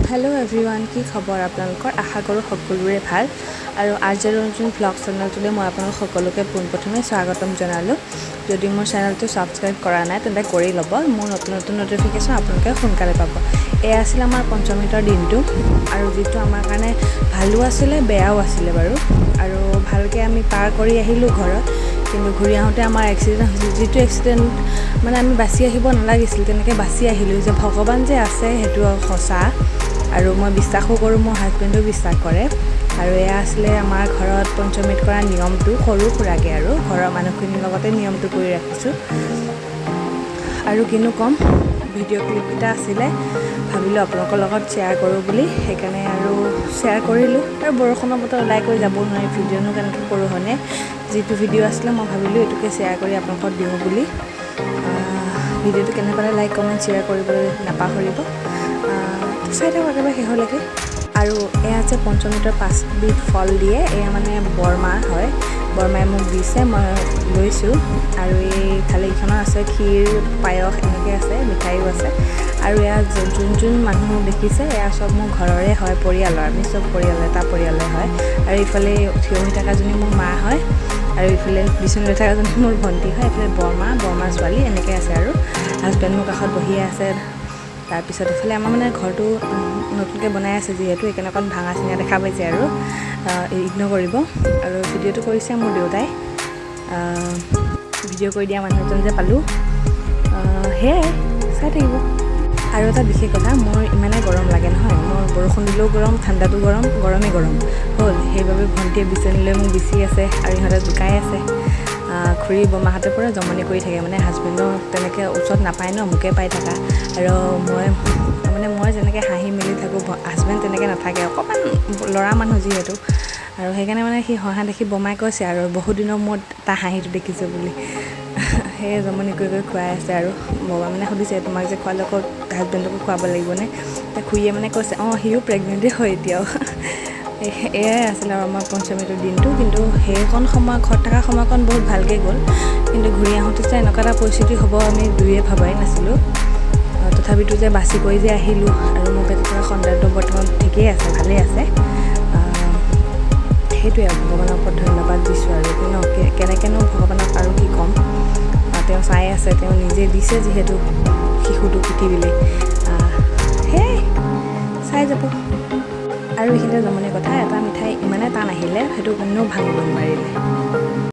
hello everyone की खबर आपलोकर आशा करूँ सकलोरे ভাল और आज नतुन ब्लग चेनेलटोले मैं आपलोक सकलोके पोनप्रथमे स्वागतम जनालो यदि मोर चेनेलটো सबस्क्राइब करा नाइ तेन्ते करि लब मोर नतुन नतुन नटिफिकेशन आपलोके सोनकाले पाब ए आसिल आमार पंचमिटर दिनटो और जितो आमार कारणे भालो आसिले बेयाओ आसिले बारु और भालके आमी पार करि आहिलो घरत কিন্তু ঘূৰি আহোঁতে আমাৰ এক্সিডেণ্ট হৈছিল যিটো এক্সিডেণ্ট মানে আমি বাছি আহিব নালাগিছিল তেনেকৈ বাছি আহিলোঁ যে ভগৱান যে আছে সেইটো সঁচা আৰু মই বিশ্বাসো কৰোঁ মোৰ হাজবেণ্ডো বিশ্বাস কৰে আৰু এয়া আছিলে আমাৰ ঘৰত পঞ্চমৃত কৰা নিয়মটো সৰু সুৰাকৈ আৰু ঘৰৰ মানুহখিনিৰ লগতে নিয়মটো কৰি ৰাখিছোঁ আৰু কিনো কম ভিডিঅ' ক্লিপ এটা আছিলে ভাবিলোঁ আপোনালোকৰ লগত শ্বেয়াৰ কৰোঁ বুলি সেইকাৰণে আৰু শ্বেয়াৰ কৰিলোঁ আৰু বৰষুণৰ বতৰ ওলাই কৰি যাব নোৱাৰি ভিডিঅ'নো কেনেকৈ কৰোঁ হয়নে যিটো ভিডিঅ' আছিলে মই ভাবিলোঁ এইটোকে শ্বেয়াৰ কৰি আপোনালোকক দিওঁ বুলি ভিডিঅ'টো কেনে পালে লাইক কমেণ্ট শ্বেয়াৰ কৰিবলৈ নাপাহৰিব চাই থাকক একেবাৰে শেষলৈকে আৰু এয়া যে পঞ্চমৃতৰ 5বিধ ফল দিয়ে এয়া মানে বৰমা হয় বৰমাই মোক দিছে মই লৈছোঁ আৰু এইফালে এইখনৰ আছে ক্ষীৰ পায়স এনেকৈ আছে মিঠাইও আছে আৰু এয়া যোন মানুহ দেখিছে এয়া চব মোৰ ঘৰৰে হয় পৰিয়ালৰ আমি চব পৰিয়াল এটা পৰিয়ালে হয় আৰু এইফালে থিয় হৈ থকাজনী মোৰ মা হয় আৰু এইফালে বিচনী লৈ থকাজনী মোৰ ভণ্টি হয় এইফালে বৰমাৰ ছোৱালী এনেকৈ আছে আৰু হাজবেণ্ড মোৰ কাষত বহি আছে তাৰপিছত এইফালে আমাৰ মানে ঘৰটো নতুনকৈ বনাই আছে যিহেতু সেইকাৰণে অকণ ভাঙা চিঙা দেখা পাইছে আৰু ইগন'ৰ কৰিব আৰু ভিডিঅ'টো কৰিছে মোৰ দেউতাই ভিডিঅ' কৰি দিয়া মানুহ এজন যে পালোঁ সেয়াই চাই থাকিব আৰু এটা বিশেষ কথা মোৰ ইমানেই গৰম লাগে নহয় মোৰ বৰষুণ দিলেও গৰম ঠাণ্ডাটো গৰমেই গৰম হ'ল সেইবাবে ভণ্টিয়ে বিচনী লৈ মোক বিচি আছে আৰু ইহঁতে জোকাই আছে খুৰী বমাহঁতে পূৰা জমনি কৰি থাকে মানে হাজবেণ্ডৰ তেনেকৈ ওচৰত নাপায় ন মোকে পাই থকা আৰু মই যেনেকৈ হাঁহি মেলি থাকোঁ হাজবেণ্ড তেনেকৈ নাথাকে অকণমান ল'ৰা মানুহ যিহেতু আৰু সেইকাৰণে মানে সি হহা দেখি বমাই কৈছে আৰু বহুত দিনৰ মূৰত তাৰ হাঁহিটো দেখিছে বুলি সেয়ে জমনি কৰি খুৱাই আছে আৰু ববা মানে সুধিছে তোমাক যে খোৱালে আকৌ হাজবেণ্ডকো খুৱাব লাগিবনে তে খুৰীয়ে মানে কৈছে অঁ সিও প্ৰেগনেণ্টেই হয় এতিয়াও এয়াই আছিলে আৰু আমাৰ পঞ্চমীটোৰ দিনটো কিন্তু সেইকণ সময় ঘৰত থকা সময়কণ বহুত ভালকৈ গ'ল কিন্তু ঘূৰি আহোঁতে যে এনেকুৱা এটা পৰিস্থিতি হ'ব আমি দুয়ে ভবাই নাছিলোঁ তথাপিতো যে বাছি কৰি যে আহিলোঁ আৰু মোৰ পেটত থকা সন্তানটো বৰ্তমান ঠিকেই আছে ভালেই আছে সেইটোৱে আৰু ভগৱানৰ ওপৰত ধন্যবাদ দিছোঁ আৰু কেনেকৈনো ভগৱানক আৰু কি ক'ম তেওঁ চাই আছে তেওঁ নিজে দিছে যিহেতু শিশুটো পৃথিৱীলৈ সেয়াই চাই যাব আৰু এইখিনিতে জমনি কথা এটা মিঠাই ইমানে টান আহিলে সেইটো কোনেও ভাঙিব নোৱাৰিলে